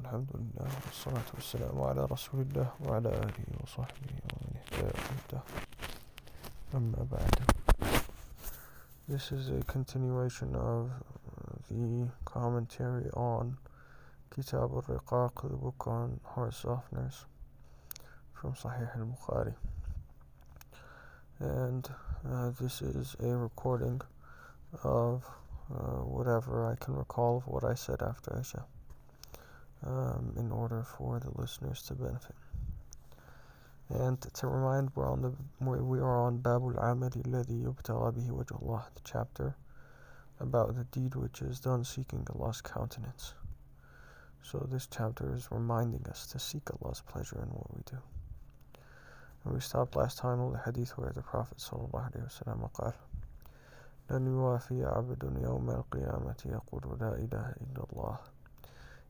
الحمد لله والصلاة والسلام على رسول الله وعلى آله وصحبه ومن اهتدى بهداه. أما بعد. This is a continuation of the commentary on Kitab al-Riqaq, the book on heart softeners from Sahih Albukhari. And this is a recording of whatever I can recall of what I said after Isha, in order for the listeners to benefit. And to remind, we are on Babul Amali Alladhi Yubtagha Bihi Wajh Allah, the chapter about the deed which is done seeking Allah's countenance. So this chapter is reminding us to seek Allah's pleasure in what we do. And we stopped last time on the hadith where the Prophet ﷺ قال لن يوافي عبد يوم القيامة يقول لا إله إلا الله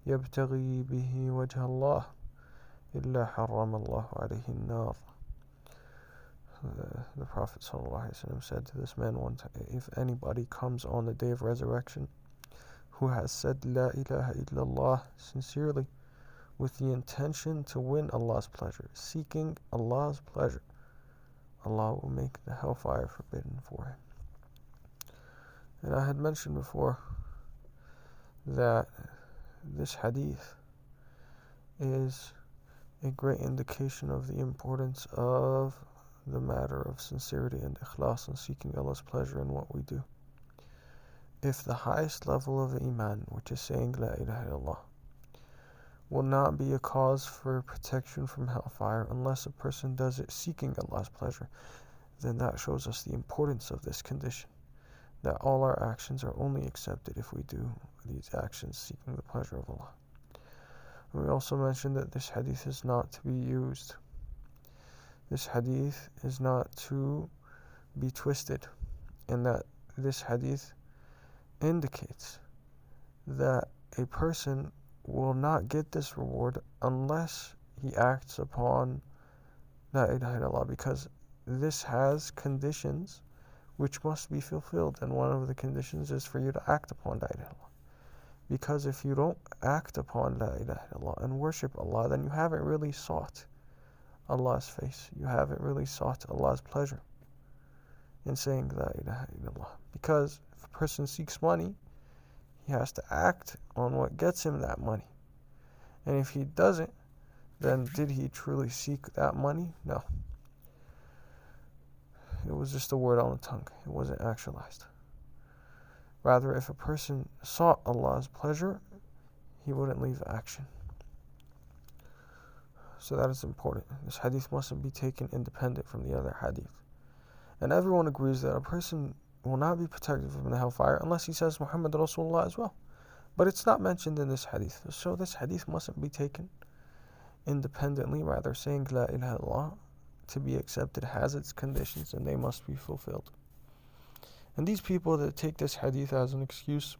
يبتغي به وجه الله إلا حرم الله عليه النار. The Prophet ﷺ said to this man one time, if anybody comes on the day of resurrection who has said La ilaha illallah sincerely with the intention to win Allah's pleasure, seeking Allah's pleasure, Allah will make the hellfire forbidden for him. And I had mentioned before that this hadith is a great indication of the importance of the matter of sincerity and ikhlas and seeking Allah's pleasure in what we do. If the highest level of Iman, which is saying La ilaha illallah, will not be a cause for protection from hellfire unless a person does it seeking Allah's pleasure, then that shows us the importance of this condition, that all our actions are only accepted if we do these actions seeking the pleasure of Allah. And we also mentioned that this hadith is not to be used. This hadith is not to be twisted, and that this hadith indicates that a person will not get this reward unless he acts upon La ilaha illallah, because this has conditions which must be fulfilled, and one of the conditions is for you to act upon La ilaha illallah. Because if you don't act upon La ilaha illallah and worship Allah, then you haven't really sought Allah's face. You haven't really sought Allah's pleasure in saying La ilaha illallah. Because if a person seeks money, he has to act on what gets him that money. And if he doesn't, then did he truly seek that money? No. It was just a word on the tongue. It wasn't actualized. Rather, if a person sought Allah's pleasure, he wouldn't leave action. So that is important. This hadith mustn't be taken independent from the other hadith. And everyone agrees that a person will not be protected from the hellfire unless he says Muhammad Rasulullah as well. But it's not mentioned in this hadith. So this hadith mustn't be taken independently. Rather, saying La ilaha illallah to be accepted has its conditions and they must be fulfilled. And these people that take this hadith as an excuse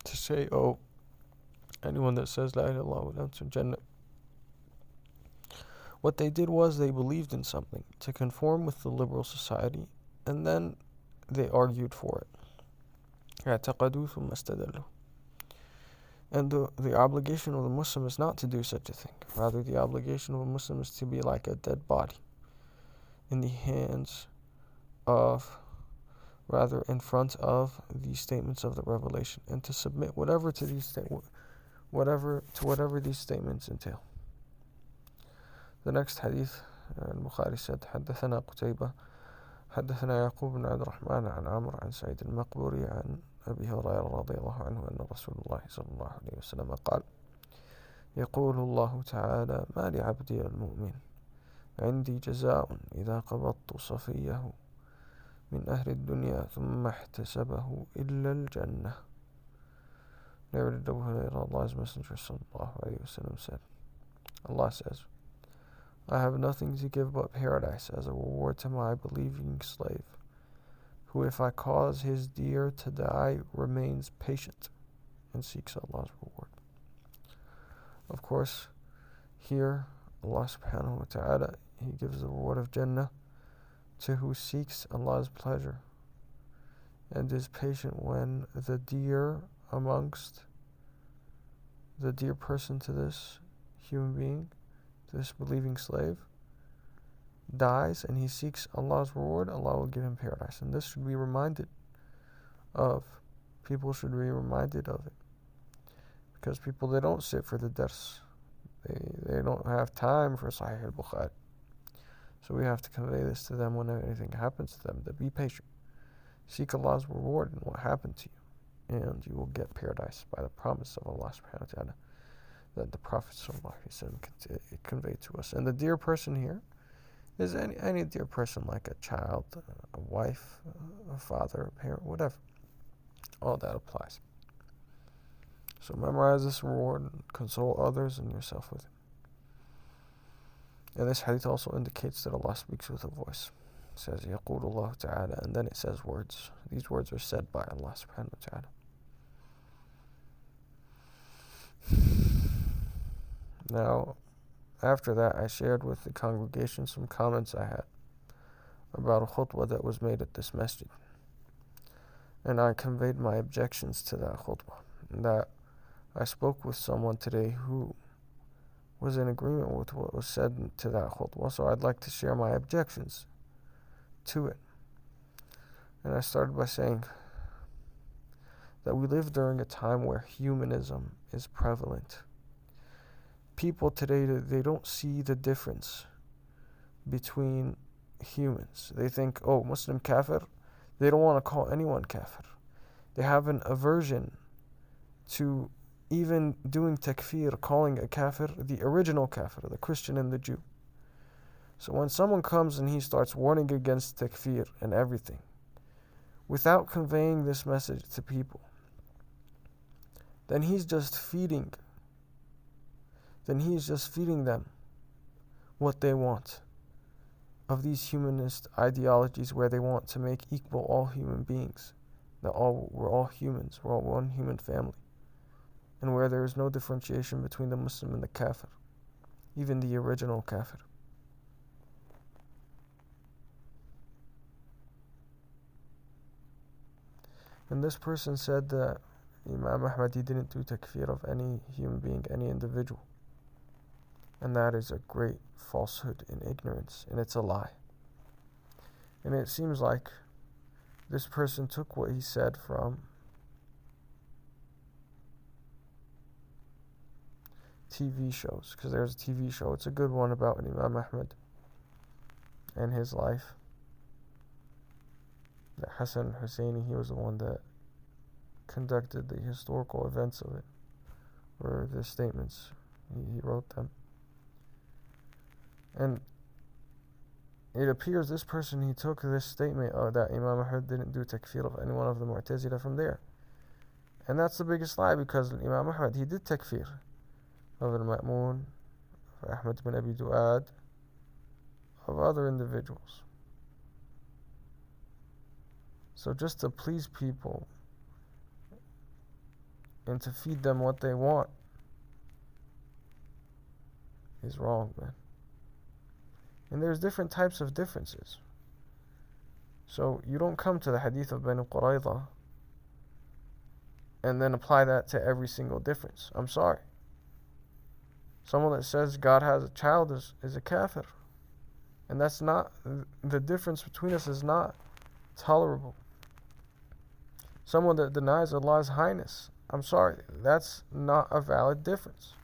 to say, oh, anyone that says La ilaha illallah will enter Jannah, what they did was they believed in something to conform with the liberal society, and then they argued for it. اعتقدوا ثم استدلوا. And the obligation of the Muslim is not to do such a thing. Rather, the obligation of a Muslim is to be like a dead body in the hands of, rather in front of the statements of the revelation, and to submit whatever these statements entail. The next hadith, Albukhari said, حدثنا قتيبة حدثنا يعقوب بن عبد الرحمن عن عمرو عن سعيد المقبوري عن أبي هريرة رضي الله عنه أن رسول الله صلى الله عليه وسلم قال يقول الله تعالى ما لعبدي المؤمن عندي جزاء إذا قبضت صفيه من أهل الدنيا ثم احتسبه إلا الجنة. Narrated Abu Hurairah, Allah's Messenger sallallahu alayhi wa sallam said, Allah says, I have nothing to give but paradise as a reward to my believing slave, who if I cause his deer to die remains patient and seeks Allah's reward. Of course, here Allah subhanahu wa ta'ala, He gives the reward of Jannah to who seeks Allah's pleasure and is patient when the deer amongst the dear person to this human being, to this believing slave, dies and he seeks Allah's reward, Allah will give him paradise. And this should be reminded of. People should be reminded of it. Because people, they don't sit for the dars. They don't have time for Sahih Albukhari. So we have to convey this to them when anything happens to them, to be patient. Seek Allah's reward in what happened to you, and you will get paradise by the promise of Allah subhanahu wa ta'ala that the Prophet conveyed to us. And the dear person here is any dear person, like a child, a wife, a father, a parent, whatever. All that applies. So memorize this reward and console others and yourself with it. And this hadith also indicates that Allah speaks with a voice. It says, يَقُولُ اللَّهُ تَعَالَى, and then it says words. These words are said by Allah subhanahu wa ta'ala. Now, after that, I shared with the congregation some comments I had about a khutbah that was made at this masjid. And I conveyed my objections to that khutbah. And that I spoke with someone today who was in agreement with what was said to that khutbah. So I'd like to share my objections to it. And I started by saying that we live during a time where humanism is prevalent. People today, they don't see the difference between humans. They think, oh, Muslim kafir. They don't want to call anyone kafir. They have an aversion to even doing takfir, calling a kafir the original kafir, the Christian and the Jew. So when someone comes and he starts warning against takfir and everything, without conveying this message to people, then he's just feeding them what they want of these humanist ideologies where they want to make equal all human beings, that we're all humans, we're all one human family, and where there is no differentiation between the Muslim and the kafir, even the original kafir. And this person said that Imam Ahmad, he didn't do takfir of any human being, any individual. And that is a great falsehood and ignorance, and it's a lie. And it seems like this person took what he said from TV shows, because there's a TV show, it's a good one about Imam Ahmad and his life. That Hassan Husseini, he was the one that conducted the historical events of it, or the statements. He wrote them. And it appears this person, he took this statement that Imam Ahmad didn't do takfir of any one of the Mu'tazila from there. And that's the biggest lie, because Imam Ahmad, he did takfir of al-Ma'mun, of Ahmad bin Abi Du'ad, of other individuals. So just to please people and to feed them what they want is wrong, man. And there's different types of differences. So you don't come to the hadith of Banu Qurayza and then apply that to every single difference. I'm sorry. Someone that says God has a child is a kafir. And that's not, the difference between us is not tolerable. Someone that denies Allah's highness, I'm sorry, that's not a valid difference.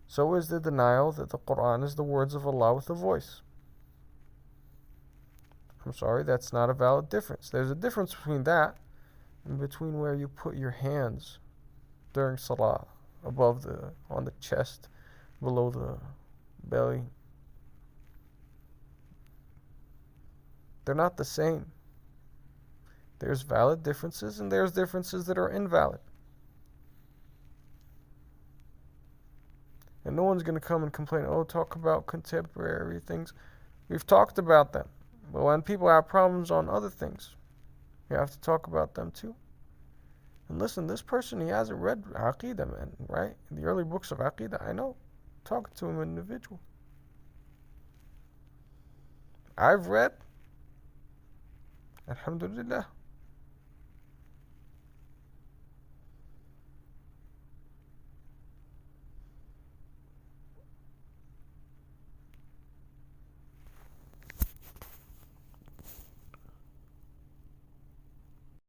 So is the denial that the Quran is the words of Allah with a voice. I'm sorry, that's not a valid difference. There's a difference between that and between where you put your hands during salah, on the chest, below the belly. They're not the same. There's valid differences and there's differences that are invalid. And no one's going to come and complain, oh, talk about contemporary things. We've talked about them. But when people have problems on other things, you have to talk about them too. And listen, this person, he hasn't read Aqidah, man, right? The early books of Aqidah, I know. Talking to him individual. I've read. Alhamdulillah.